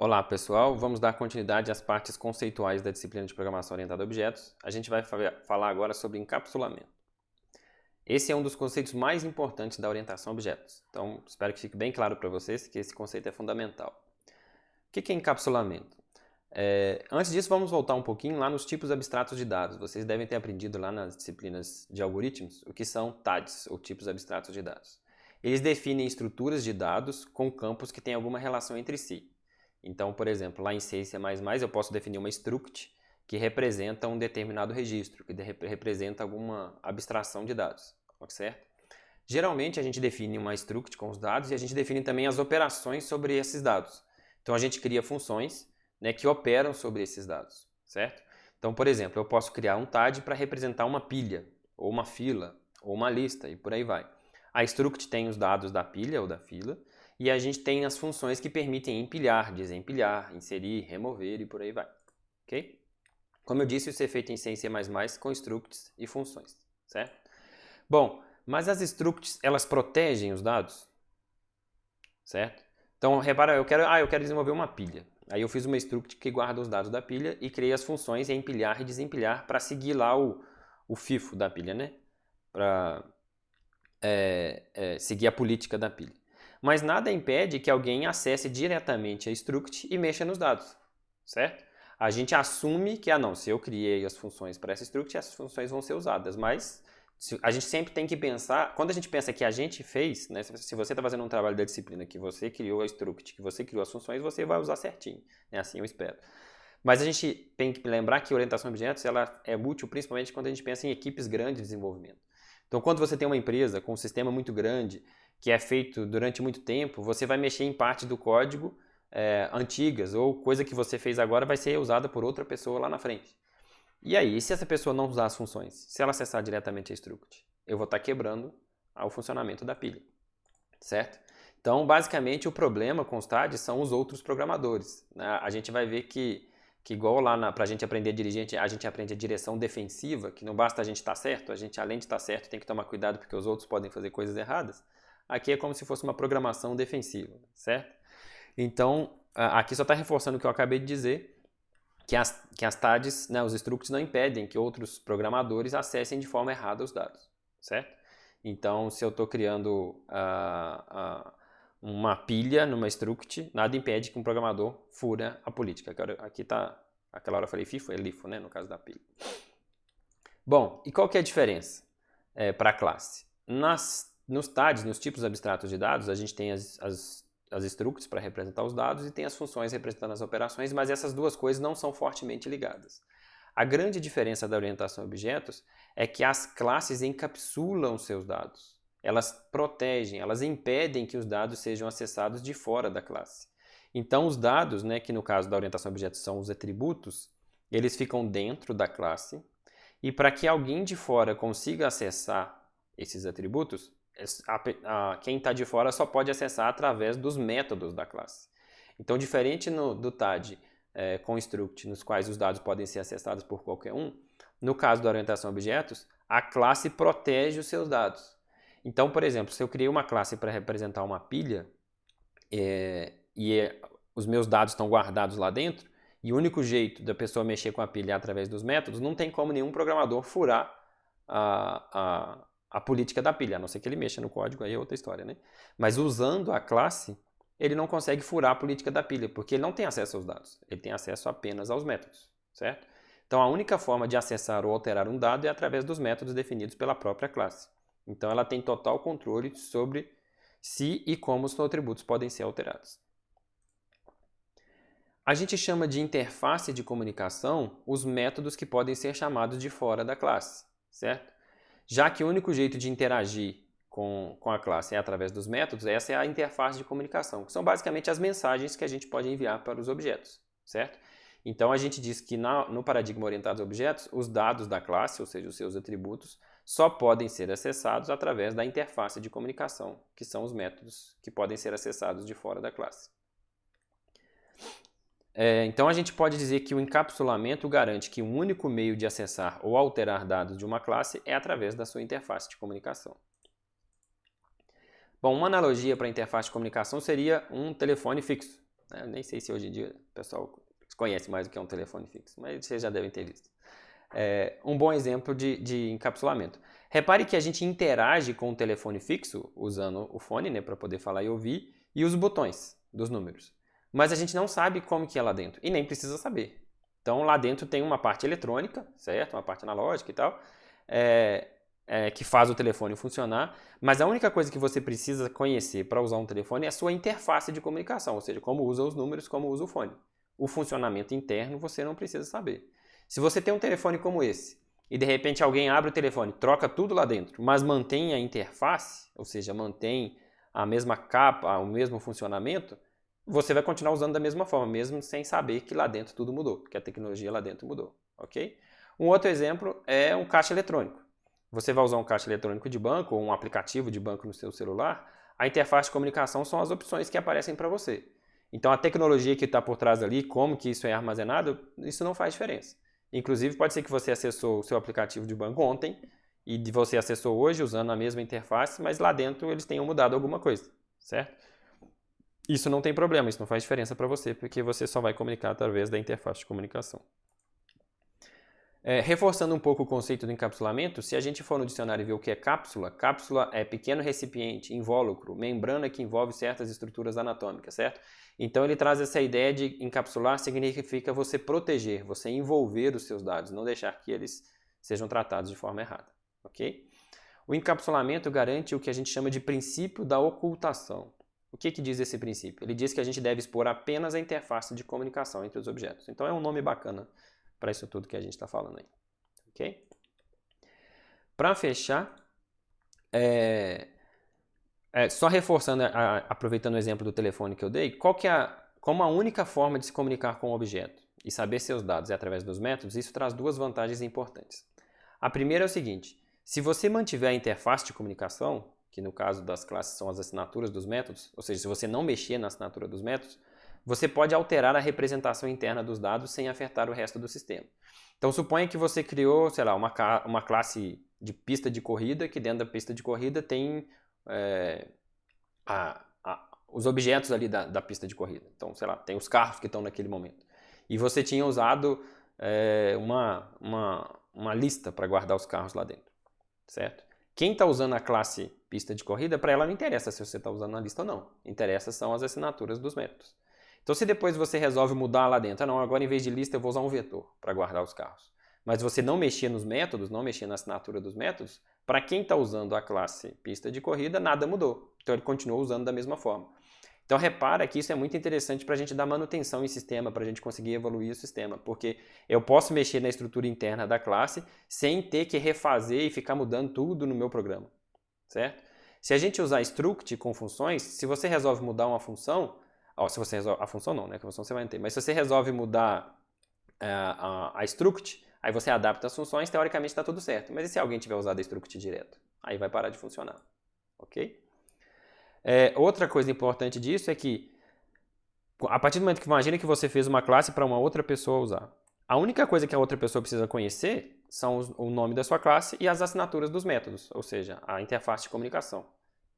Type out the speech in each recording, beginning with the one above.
Olá pessoal, vamos dar continuidade às partes conceituais da disciplina de Programação Orientada a Objetos. A gente vai falar agora sobre encapsulamento. Esse é um dos conceitos mais importantes da orientação a objetos, então espero que fique bem claro para vocês que esse conceito é fundamental. O que é encapsulamento? Antes disso, vamos voltar um pouquinho lá nos tipos abstratos de dados. Vocês devem ter aprendido lá nas disciplinas de algoritmos o que são TADs, ou tipos abstratos de dados. Eles definem estruturas de dados com campos que têm alguma relação entre si. Então, por exemplo, lá em C e C++ eu posso definir uma struct que representa um determinado registro, que representa alguma abstração de dados, certo? Geralmente a gente define uma struct com os dados e a gente define também as operações sobre esses dados. Então a gente cria funções, né, que operam sobre esses dados, certo? Então, por exemplo, eu posso criar um TAD para representar uma pilha, ou uma fila, ou uma lista, e por aí vai. A struct tem os dados da pilha ou da fila, e a gente tem as funções que permitem empilhar, desempilhar, inserir, remover e por aí vai. Ok? Como eu disse, isso é feito em C e C++ com structs e funções, certo? Bom, mas as structs, elas protegem os dados, certo? Então, repara, eu quero desenvolver uma pilha. Aí eu fiz uma struct que guarda os dados da pilha e criei as funções empilhar e desempilhar para seguir lá o FIFO da pilha, né? Para seguir a política da pilha. Mas nada impede que alguém acesse diretamente a struct e mexa nos dados, certo? A gente assume que, se eu criei as funções para essa struct, essas funções vão ser usadas, mas a gente sempre tem que pensar, quando a gente pensa que a gente fez, né, se você está fazendo um trabalho da disciplina que você criou a struct, que você criou as funções, você vai usar certinho, né, assim eu espero. Mas a gente tem que lembrar que a orientação a objetos ela é útil principalmente quando a gente pensa em equipes grandes de desenvolvimento. Então, quando você tem uma empresa com um sistema muito grande, que é feito durante muito tempo, você vai mexer em parte do código antigas, ou coisa que você fez agora vai ser usada por outra pessoa lá na frente. E aí, se essa pessoa não usar as funções, se ela acessar diretamente a struct, eu vou estar quebrando o funcionamento da pilha, certo? Então, basicamente, o problema com os TADs são os outros programadores, né? A gente vai ver que igual lá para a gente aprender a dirigir, a gente aprende a direção defensiva, que não basta a gente estar certo, a gente além de estar certo tem que tomar cuidado porque os outros podem fazer coisas erradas. Aqui é como se fosse uma programação defensiva, certo? Então, aqui só está reforçando o que eu acabei de dizer, que as TADs, né, os structs não impedem que outros programadores acessem de forma errada os dados, certo? Então, se eu estou criando uma pilha numa struct, nada impede que um programador fura a política. Aqui está, aquela hora eu falei FIFO, é LIFO, né, no caso da pilha. Bom, e qual que é a diferença para a classe? Nos TADs, nos tipos abstratos de dados, a gente tem as structs para representar os dados e tem as funções representando as operações, mas essas duas coisas não são fortemente ligadas. A grande diferença da orientação a objetos é que as classes encapsulam seus dados. Elas protegem, elas impedem que os dados sejam acessados de fora da classe. Então, os dados, né, que no caso da orientação a objetos são os atributos, eles ficam dentro da classe. E para que alguém de fora consiga acessar esses atributos, quem está de fora só pode acessar através dos métodos da classe. Então, diferente do TAD com struct, nos quais os dados podem ser acessados por qualquer um, no caso da orientação a objetos, a classe protege os seus dados. Então, por exemplo, se eu criei uma classe para representar uma pilha os meus dados estão guardados lá dentro, e o único jeito da pessoa mexer com a pilha é através dos métodos, não tem como nenhum programador furar a política da pilha, a não ser que ele mexa no código, aí é outra história, né? Mas usando a classe, ele não consegue furar a política da pilha, porque ele não tem acesso aos dados, ele tem acesso apenas aos métodos, certo? Então a única forma de acessar ou alterar um dado é através dos métodos definidos pela própria classe. Então ela tem total controle sobre se e como os atributos podem ser alterados. A gente chama de interface de comunicação os métodos que podem ser chamados de fora da classe, certo? Já que o único jeito de interagir com a classe é através dos métodos, essa é a interface de comunicação, que são basicamente as mensagens que a gente pode enviar para os objetos, certo? Então a gente diz que no paradigma orientado a objetos, os dados da classe, ou seja, os seus atributos, só podem ser acessados através da interface de comunicação, que são os métodos que podem ser acessados de fora da classe. Então a gente pode dizer que o encapsulamento garante que um único meio de acessar ou alterar dados de uma classe é através da sua interface de comunicação. Bom, uma analogia para a interface de comunicação seria um telefone fixo, né? Eu nem sei se hoje em dia o pessoal conhece mais do que é um telefone fixo, mas vocês já devem ter visto. Um bom exemplo de encapsulamento. Repare que a gente interage com o telefone fixo usando o fone, né, para poder falar e ouvir, e os botões dos números. Mas a gente não sabe como que é lá dentro, e nem precisa saber. Então lá dentro tem uma parte eletrônica, certo? Uma parte analógica e tal, que faz o telefone funcionar, mas a única coisa que você precisa conhecer para usar um telefone é a sua interface de comunicação, ou seja, como usa os números, como usa o fone. O funcionamento interno você não precisa saber. Se você tem um telefone como esse, e de repente alguém abre o telefone, troca tudo lá dentro, mas mantém a interface, ou seja, mantém a mesma capa, o mesmo funcionamento, você vai continuar usando da mesma forma, mesmo sem saber que lá dentro tudo mudou, que a tecnologia lá dentro mudou, ok? Um outro exemplo é um caixa eletrônico. Você vai usar um caixa eletrônico de banco ou um aplicativo de banco no seu celular, a interface de comunicação são as opções que aparecem para você. Então a tecnologia que está por trás ali, como que isso é armazenado, isso não faz diferença. Inclusive pode ser que você acessou o seu aplicativo de banco ontem e você acessou hoje usando a mesma interface, mas lá dentro eles tenham mudado alguma coisa, certo? Isso não tem problema, isso não faz diferença para você, porque você só vai comunicar através da interface de comunicação. Reforçando um pouco o conceito do encapsulamento, se a gente for no dicionário e ver o que é cápsula, cápsula é pequeno recipiente, invólucro, membrana que envolve certas estruturas anatômicas, certo? Então ele traz essa ideia de encapsular significa você proteger, você envolver os seus dados, não deixar que eles sejam tratados de forma errada, ok? O encapsulamento garante o que a gente chama de princípio da ocultação. O que diz esse princípio? Ele diz que a gente deve expor apenas a interface de comunicação entre os objetos. Então é um nome bacana para isso tudo que a gente está falando aí, ok? Para fechar, só reforçando, aproveitando o exemplo do telefone que eu dei, como a única forma de se comunicar com o objeto e saber seus dados é através dos métodos, isso traz duas vantagens importantes. A primeira é o seguinte, se você mantiver a interface de comunicação, que no caso das classes são as assinaturas dos métodos, ou seja, se você não mexer na assinatura dos métodos, você pode alterar a representação interna dos dados sem afetar o resto do sistema. Então suponha que você criou, sei lá, uma classe de pista de corrida, que dentro da pista de corrida tem os objetos ali da pista de corrida. Então, sei lá, tem os carros que estão naquele momento. E você tinha usado uma lista para guardar os carros lá dentro, certo? Quem está usando a classe pista de corrida, para ela não interessa se você está usando a lista ou não. Interessa são as assinaturas dos métodos. Então, se depois você resolve mudar lá dentro, não, agora em vez de lista eu vou usar um vetor para guardar os carros. Mas você não mexer nos métodos, não mexer na assinatura dos métodos, para quem está usando a classe pista de corrida, nada mudou. Então, ele continua usando da mesma forma. Então, repara que isso é muito interessante para a gente dar manutenção em sistema, para a gente conseguir evoluir o sistema, porque eu posso mexer na estrutura interna da classe sem ter que refazer e ficar mudando tudo no meu programa, certo? Se a gente usar struct com funções, se você resolve mudar uma função, se você resolve, a função não, né? Que a função você vai ter. Mas se você resolve mudar a struct, aí você adapta as funções, teoricamente está tudo certo. Mas e se alguém tiver usado a struct direto? Aí vai parar de funcionar, ok? Outra coisa importante disso é que, a partir do momento que imagina que você fez uma classe para uma outra pessoa usar, a única coisa que a outra pessoa precisa conhecer são o nome da sua classe e as assinaturas dos métodos, ou seja, a interface de comunicação.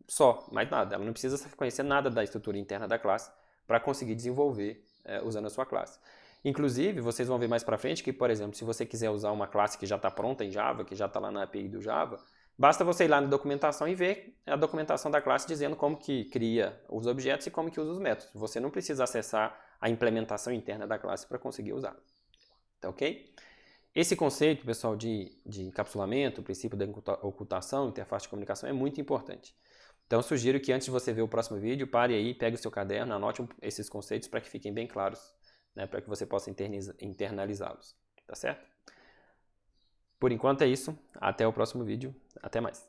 Só, mais nada. Ela não precisa conhecer nada da estrutura interna da classe para conseguir desenvolver usando a sua classe. Inclusive, vocês vão ver mais para frente que, por exemplo, se você quiser usar uma classe que já está pronta em Java, que já está lá na API do Java, basta você ir lá na documentação e ver a documentação da classe dizendo como que cria os objetos e como que usa os métodos. Você não precisa acessar a implementação interna da classe para conseguir usar. Tá ok? Esse conceito, pessoal, de encapsulamento, o princípio da ocultação, interface de comunicação é muito importante. Então, eu sugiro que antes de você ver o próximo vídeo, pare aí, pegue o seu caderno, anote esses conceitos para que fiquem bem claros, né, para que você possa internalizá-los. Tá certo? Por enquanto é isso. Até o próximo vídeo. Até mais.